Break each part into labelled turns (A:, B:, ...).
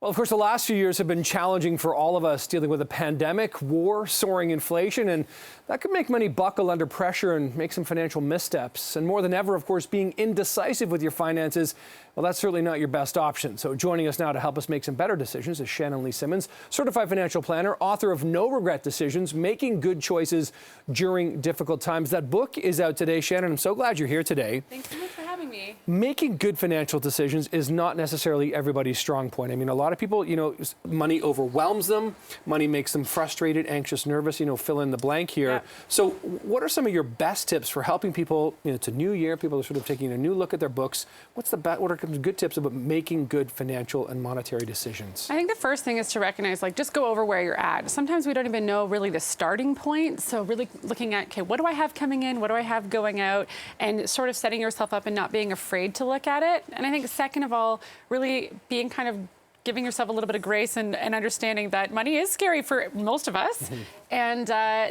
A: Well, of course, the last few years have been challenging for all of us, dealing with a pandemic, war, soaring inflation, and that could make money buckle under pressure and make some financial missteps. And more than ever, of course, being indecisive with your finances, well, that's certainly not your best option. So joining us now to help us make some better decisions is Shannon Lee Simmons, certified financial planner, author of No Regret Decisions, Making Good Choices During Difficult Times. That book is out today. Shannon, I'm so glad you're here today.
B: Thanks so much for having me.
A: Making good financial decisions is not necessarily everybody's strong point. I mean, a lot of people, money overwhelms them. Money makes them frustrated, anxious, nervous, fill in the blank here.
B: Yeah.
A: So what are some of your best tips for helping people, it's a new year, people are sort of taking a new look at their books. What are good tips about making good financial and monetary decisions?
B: I think the first thing is to recognize, just go over where you're at. Sometimes we don't even know really the starting point. So really looking at, okay, what do I have coming in? What do I have going out? And sort of setting yourself up and not being afraid to look at it. And I think second of all, really being kind of giving yourself a little bit of grace and understanding that money is scary for most of us. Mm-hmm. And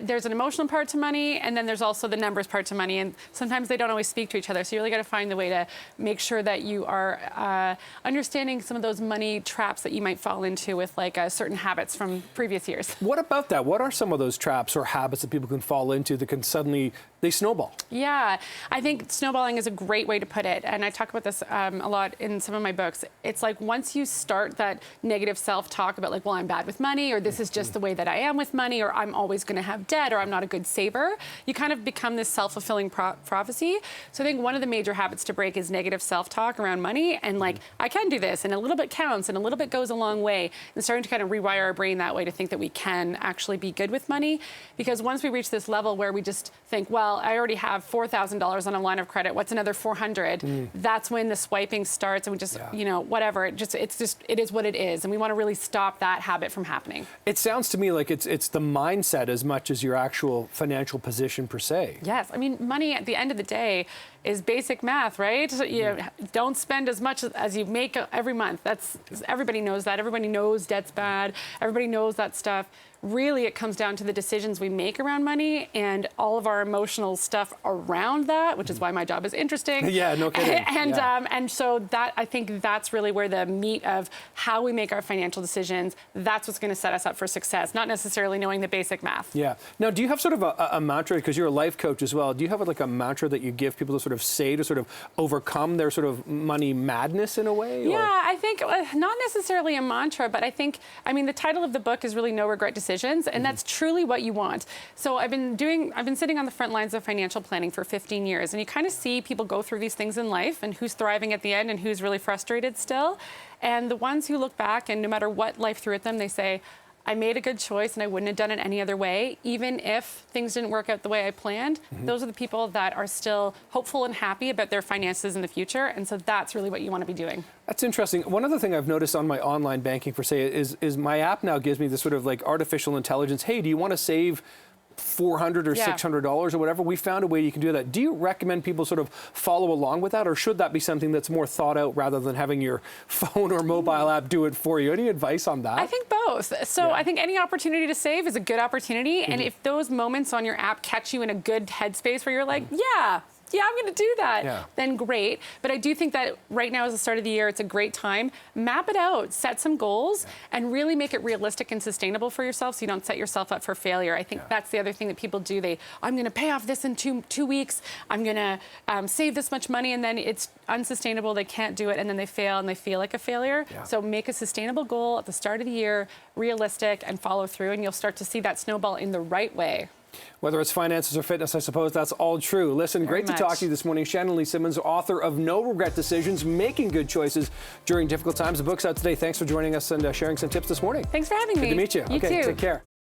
B: there's an emotional part to money, and then there's also the numbers part to money. And sometimes they don't always speak to each other. So you really got to find the way to make sure that you are understanding some of those money traps that you might fall into with certain habits from previous years.
A: What about that? What are some of those traps or habits that people can fall into that can suddenly, they snowball?
B: Yeah, I think snowballing is a great way to put it. And I talk about this a lot in some of my books. It's like once you start that negative self-talk about well, I'm bad with money, or this is just the way that I am with money, or I'm always going to have debt, or I'm not a good saver, you kind of become this self-fulfilling prophecy. So I think one of the major habits to break is negative self-talk around money, and I can do this, and a little bit counts, and a little bit goes a long way, and starting to kind of rewire our brain that way to think that we can actually be good with money. Because once we reach this level where we just think, well, I already have $4,000 on a line of credit, what's another 400? That's when the swiping starts, and we just, whatever, it is what it is, and we want to really stop that habit from happening.
A: It sounds to me like it's the mindset as much as your actual financial position per se.
B: Yes, I mean, money at the end of the day is basic math, right? So, don't spend as much as you make every month. Everybody knows that. Everybody knows debt's bad. Everybody knows that stuff. Really, it comes down to the decisions we make around money and all of our emotional stuff around that, which is why my job is interesting.
A: Yeah, no kidding.
B: And so that, I think that's really where the meat of how we make our financial decisions, that's what's going to set us up for success, not necessarily knowing the basic math.
A: Yeah. Now, do you have sort of a mantra, because you're a life coach as well, do you have a mantra that you give people to sort of say to sort of overcome their sort of money madness in a way?
B: Yeah, I think not necessarily a mantra, but I think, the title of the book is really No Regret Decisions. And that's truly what you want. So I've been sitting on the front lines of financial planning for 15 years, and you kind of see people go through these things in life and who's thriving at the end and who's really frustrated still. And the ones who look back and no matter what life threw at them, they say, I made a good choice and I wouldn't have done it any other way, even if things didn't work out the way I planned. Those are the people that are still hopeful and happy about their finances in the future. And so that's really what you want to be doing.
A: That's interesting. One other thing I've noticed on my online banking, per se, is my app now gives me this sort of artificial intelligence. Hey, do you want to save $400 or $600 or whatever? We found a way you can do that. Do you recommend people sort of follow along with that, or should that be something that's more thought out rather than having your phone or mobile app do it for you? Any advice on that?
B: I think both. So I think any opportunity to save is a good opportunity. And if those moments on your app catch you in a good headspace where you're like, yeah, I'm going to do that, then great. But I do think that right now is the start of the year. It's a great time. Map it out, set some goals, and really make it realistic and sustainable for yourself so you don't set yourself up for failure. I think that's the other thing that people do. I'm going to pay off this in two weeks. I'm going to save this much money, and then it's unsustainable. They can't do it, and then they fail, and they feel like a failure. So make a sustainable goal at the start of the year, realistic, and follow through, and you'll start to see that snowball in the right way.
A: Whether it's finances or fitness, I suppose that's all true. Listen, great to talk to you this morning. Shannon Lee Simmons, author of No Regret Decisions, Making Good Choices During Difficult Times. The book's out today. Thanks for joining us and sharing some tips this morning.
B: Thanks for having me.
A: Good to meet you.
B: You too.
A: Take care.